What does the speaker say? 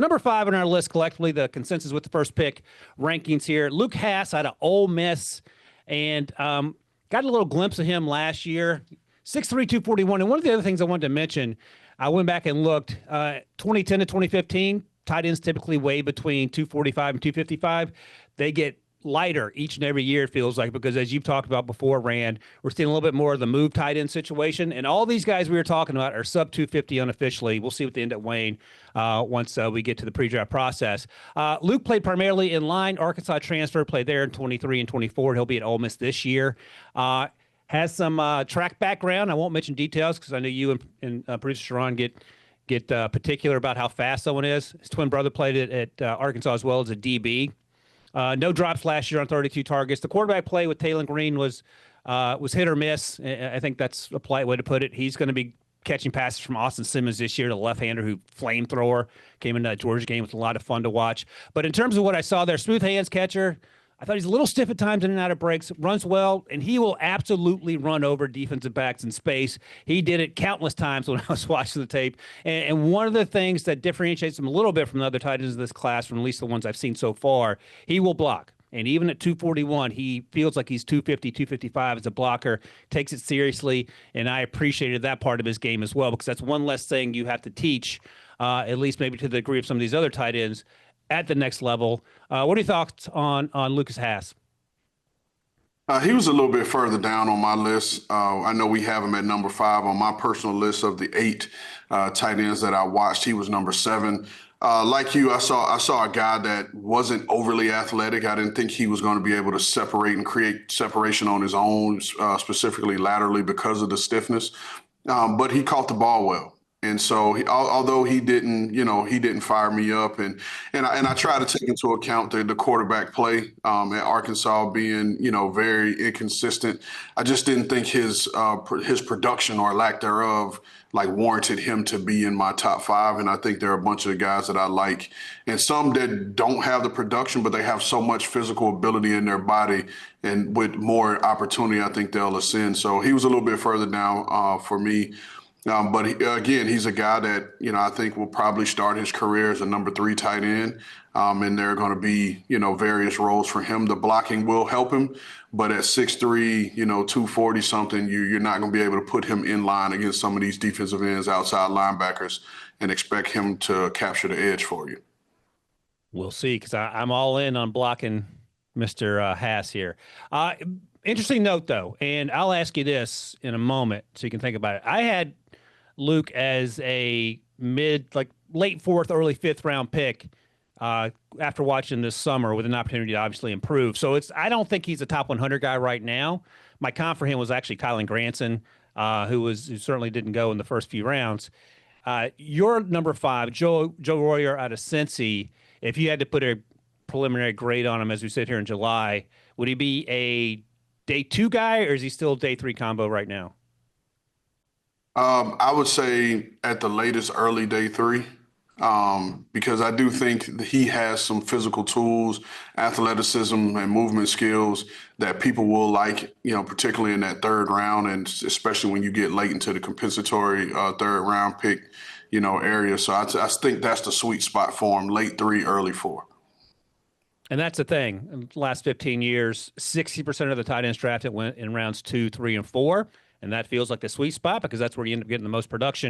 number 5 on our list collectively, the consensus with the first pick rankings here, Luke Hasz out of Ole Miss, and got a little glimpse of him last year, 6'3", 241. And one of the other things I wanted to mention, I went back and looked, 2010 to 2015, tight ends typically weigh between 245 and 255. They get lighter each and every year, it feels like, because as you've talked about before, Rand, we're seeing a little bit more of the move tight end situation. And all these guys we were talking about are sub 250 unofficially. We'll see what they end up weighing once we get to the pre-draft process. Luke played primarily in line. Arkansas transfer, played there in 23 and 24. He'll be at Ole Miss this year. Has some track background. I won't mention details because I know you and producer Sharon get particular about how fast someone is. His twin brother played at Arkansas as well as a DB. No drops last year on 32 targets. The quarterback play with Taylor Green was hit or miss. I think that's a polite way to put it. He's going to be catching passes from Austin Simmons this year, the left-hander who flamethrower, came into that Georgia game with a lot of fun to watch. But in terms of what I saw there, smooth hands catcher. I thought he's a little stiff at times in and out of breaks, runs well, and he will absolutely run over defensive backs in space. He did it countless times when I was watching the tape. And one of the things that differentiates him a little bit from the other tight ends of this class, from at least the ones I've seen so far, he will block. And even at 241, he feels like he's 250, 255 as a blocker, takes it seriously, and I appreciated that part of his game as well, because that's one less thing you have to teach, at least maybe to the degree of some of these other tight ends, at the next level. What are your thoughts on Luke Hasz? He was a little bit further down on my list. I know we have him at number 5 on my personal list of the 8 tight ends that I watched. He was number 7. Like you, I saw a guy that wasn't overly athletic. I didn't think he was going to be able to separate and create separation on his own, specifically laterally because of the stiffness. But he caught the ball well. And so, although he didn't fire me up, and I try to take into account the quarterback play at Arkansas being very inconsistent. I just didn't think his production or lack thereof warranted him to be in my top 5. And I think there are a bunch of guys that I like, and some that don't have the production, but they have so much physical ability in their body, and with more opportunity, I think they'll ascend. So he was a little bit further down for me. But again, he's a guy that, I think will probably start his career as a number 3 tight end. And there are going to be, various roles for him. The blocking will help him. But at 6'3", 240 something, you're not going to be able to put him in line against some of these defensive ends, outside linebackers, and expect him to capture the edge for you. We'll see, because I'm all in on blocking Mr. Hasz here. Interesting note, though, and I'll ask you this in a moment so you can think about it. I had Luke as a late 4th, early 5th round pick after watching this summer, with an opportunity to obviously improve. So I don't think he's a top 100 guy right now. My comp for him was actually Kylan Granson, who certainly didn't go in the first few rounds. Your number 5, Joe Royer out of Cincy, if you had to put a preliminary grade on him as we sit here in July, would he be a day 2 guy, or is he still day 3 combo right now? I would say at the latest early day 3, because I do think that he has some physical tools, athleticism, and movement skills that people will like, particularly in that 3rd round, and especially when you get late into the compensatory 3rd round pick, area. So I think that's the sweet spot for him, late 3, early 4. And that's the thing. In the last 15 years, 60% of the tight ends drafted went in rounds 2, 3, and 4. And that feels like the sweet spot, because that's where you end up getting the most production.